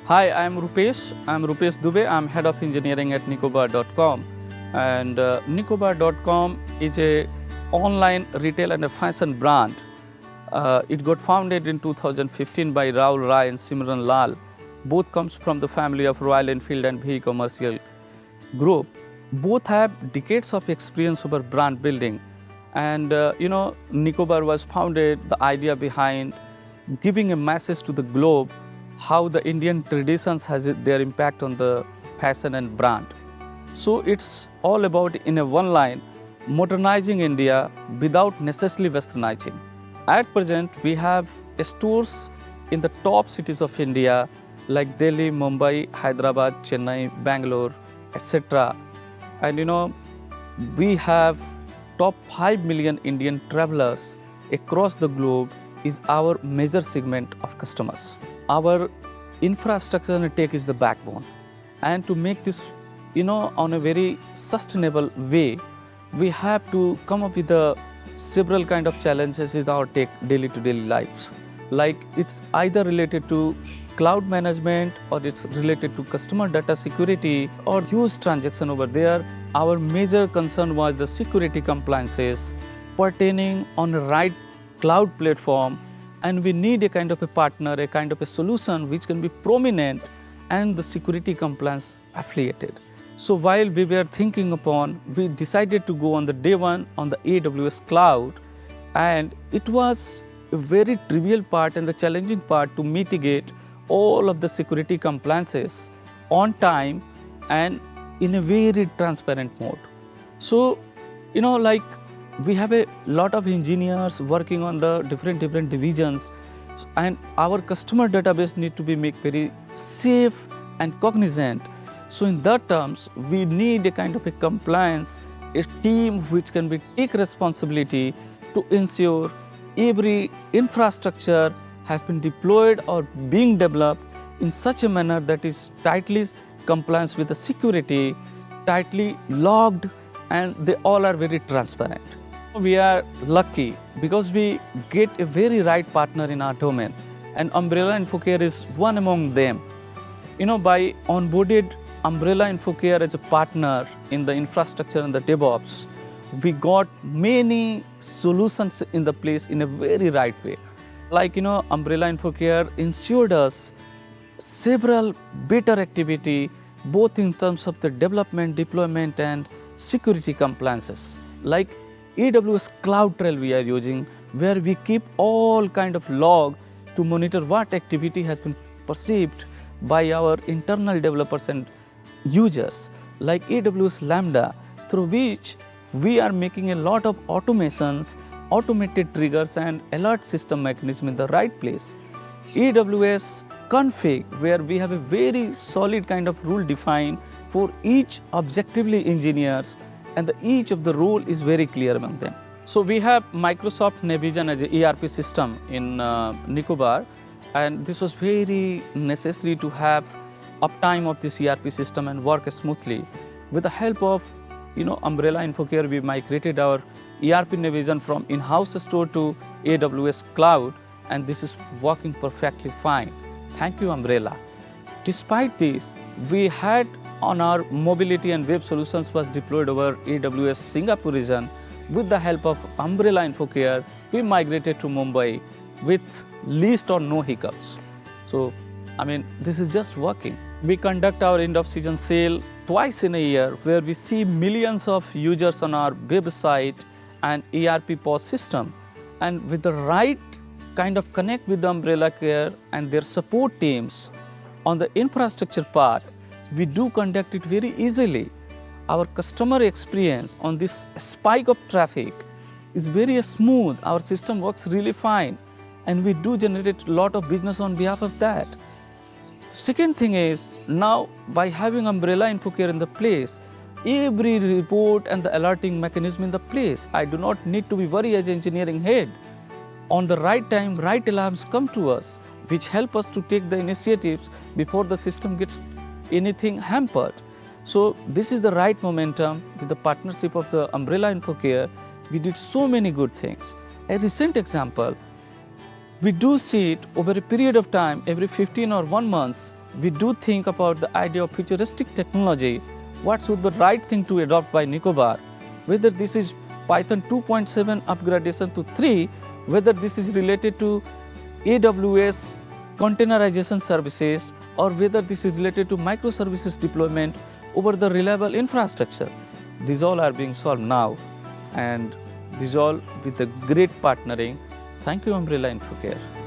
Hi, I'm Rupesh. I'm Rupesh Dubey. I'm head of engineering at Nicobar.com. And Nicobar.com is a online retail and a fashion brand. It got founded in 2015 by Rahul Rai and Simran Lal. Both comes from the family of Royal Enfield and VE Commercial Group. Both have decades of experience over brand building. And Nicobar was founded, the idea behind giving a message to the globe how the Indian traditions has their impact on the fashion and brand. So it's all about, in a one line, modernizing India without necessarily westernizing. At present, we have stores in the top cities of India like Delhi, Mumbai, Hyderabad, Chennai, Bangalore, etc. And we have top 5 million Indian travelers across the globe is our major segment of customers. Our infrastructure and tech is the backbone. And to make this, on a very sustainable way, we have to come up with several kind of challenges in our tech daily to daily lives. Like it's either related to cloud management or it's related to customer data security or huge transaction over there. Our major concern was the security compliances pertaining on the right cloud platform, and we need a kind of a partner, a kind of a solution which can be prominent and the security compliance affiliated. So while we were thinking upon, we decided to go on the day one on the AWS cloud, and it was a very trivial part and the challenging part to mitigate all of the security compliances on time and in a very transparent mode. So, like we have a lot of engineers working on the different divisions, and our customer database need to be made very safe and cognizant. So in that terms, we need a kind of a compliance, a team which can take responsibility to ensure every infrastructure has been deployed or being developed in such a manner that is tightly compliance with the security, tightly logged, and they all are very transparent. We are lucky because we get a very right partner in our domain, and Umbrella InfoCare is one among them. By onboarded Umbrella InfoCare as a partner in the infrastructure and the DevOps, we got many solutions in the place in a very right way. Like, Umbrella InfoCare ensured us several better activity, both in terms of the development, deployment, and security compliances. Like AWS Cloud Trail we are using, where we keep all kind of log to monitor what activity has been perceived by our internal developers and users. Like AWS Lambda, through which we are making a lot of automations, automated triggers and alert system mechanism in the right place. AWS config, where we have a very solid kind of rule defined for each objectively engineers, and each of the role is very clear among them. So we have Microsoft Navision as an ERP system in Nicobar, and this was very necessary to have uptime of this ERP system and work smoothly. With the help of Umbrella InfoCare, we migrated our ERP Navision from in-house store to AWS cloud, and this is working perfectly fine. Thank you, Umbrella. Despite this, we had on our mobility and web solutions was deployed over AWS Singapore region. With the help of Umbrella InfoCare, we migrated to Mumbai with least or no hiccups. So, this is just working. We conduct our end of season sale twice in a year, where we see millions of users on our website and ERP POS system. And with the right kind of connect with the Umbrella Care and their support teams on the infrastructure part, we do conduct it very easily. Our customer experience on this spike of traffic is very smooth. Our system works really fine, and we do generate a lot of business on behalf of that. Second thing is, now by having Umbrella InfoCare in the place, every report and the alerting mechanism in the place, I do not need to be worried as engineering head. On the right time, right alarms come to us, which help us to take the initiatives before the system gets anything hampered. So this is the right momentum. With the partnership of the Umbrella InfoCare, we did so many good things. A recent example, we do see it over a period of time, every 15 or 1 month, we do think about the idea of futuristic technology, what should be the right thing to adopt by Nicobar, whether this is Python 2.7 upgradation to 3, whether this is related to AWS containerization services, or whether this is related to microservices deployment over the reliable infrastructure. These all are being solved now, and these all with a great partnering. Thank you, Umbrella InfoCare.